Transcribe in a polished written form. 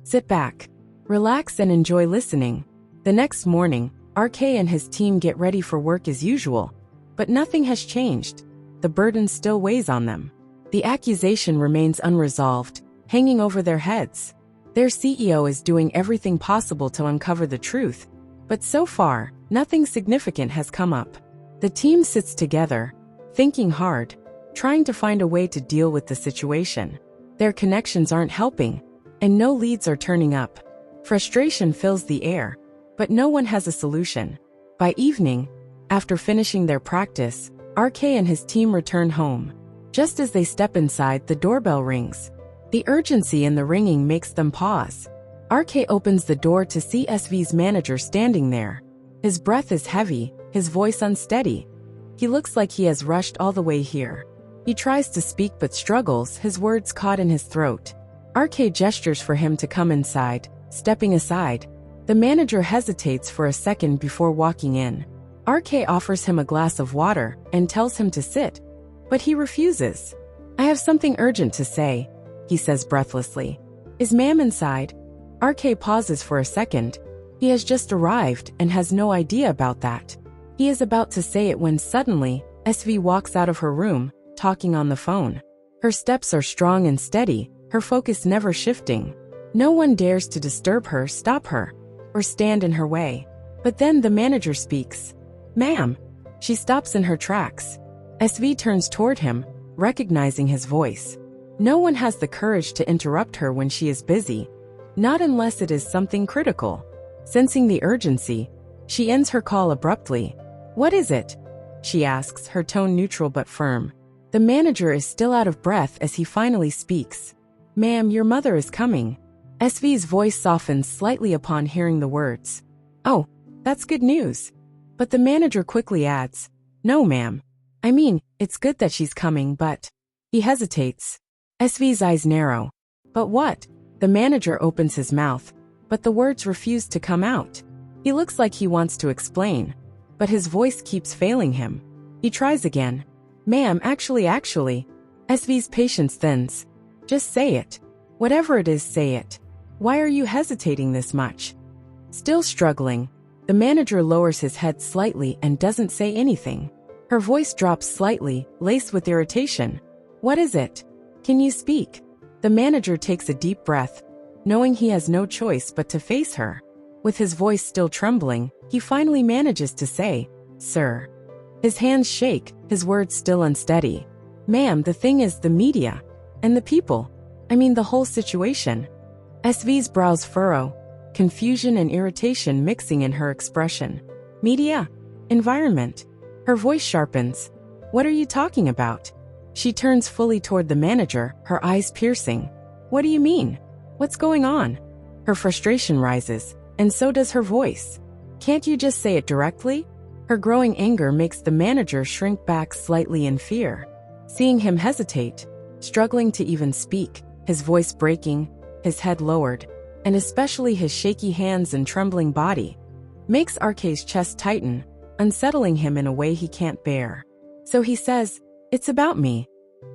Sit back, relax and enjoy listening. The next morning, RK and his team get ready for work as usual, but nothing has changed. The burden still weighs on them. The accusation remains unresolved, hanging over their heads. Their CEO is doing everything possible to uncover the truth, but so far, nothing significant has come up. The team sits together, thinking hard, trying to find a way to deal with the situation. Their connections aren't helping, and no leads are turning up. Frustration fills the air, but no one has a solution. By evening, after finishing their practice, RK and his team return home. Just as they step inside, the doorbell rings. The urgency in the ringing makes them pause. RK opens the door to see SV's manager standing there. His breath is heavy, his voice unsteady. He looks like he has rushed all the way here. He tries to speak but struggles, his words caught in his throat. RK gestures for him to come inside, stepping aside. The manager hesitates for a second before walking in. RK offers him a glass of water and tells him to sit, but he refuses. "I have something urgent to say," he says breathlessly. "Is ma'am inside?" RK pauses for a second. He has just arrived and has no idea about that. He is about to say it when suddenly, SV walks out of her room, talking on the phone. Her steps are strong and steady, her focus never shifting. No one dares to disturb her, stop her, or stand in her way. But then the manager speaks. "Ma'am." She stops in her tracks. SV turns toward him, recognizing his voice. No one has the courage to interrupt her when she is busy, not unless it is something critical. Sensing the urgency, she ends her call abruptly. "What is it?" she asks, her tone neutral but firm. The manager is still out of breath as he finally speaks. "Ma'am, your mother is coming." SV's voice softens slightly upon hearing the words. "Oh, that's good news." But the manager quickly adds, "No, ma'am. I mean, it's good that she's coming, but..." He hesitates. SV's eyes narrow. "But what?" The manager opens his mouth, but the words refuse to come out. He looks like he wants to explain, but his voice keeps failing him. He tries again. "Ma'am, actually. SV's patience thins. "Just say it. Whatever it is, say it. Why are you hesitating this much?" Still struggling, the manager lowers his head slightly and doesn't say anything. Her voice drops slightly, laced with irritation. "What is it? Can you speak?" The manager takes a deep breath, knowing he has no choice but to face her. With his voice still trembling, he finally manages to say, "Sir." His hands shake, his words still unsteady. "Ma'am, the thing is the media. And the people. I mean the whole situation." SV's brows furrow, confusion and irritation mixing in her expression. "Media? Environment?" Her voice sharpens. "What are you talking about?" She turns fully toward the manager, her eyes piercing. "What do you mean? What's going on?" Her frustration rises, and so does her voice. "Can't you just say it directly?" Her growing anger makes the manager shrink back slightly in fear. Seeing him hesitate, struggling to even speak, his voice breaking, his head lowered, and especially his shaky hands and trembling body, makes RK's chest tighten, unsettling him in a way he can't bear. So he says, "It's about me."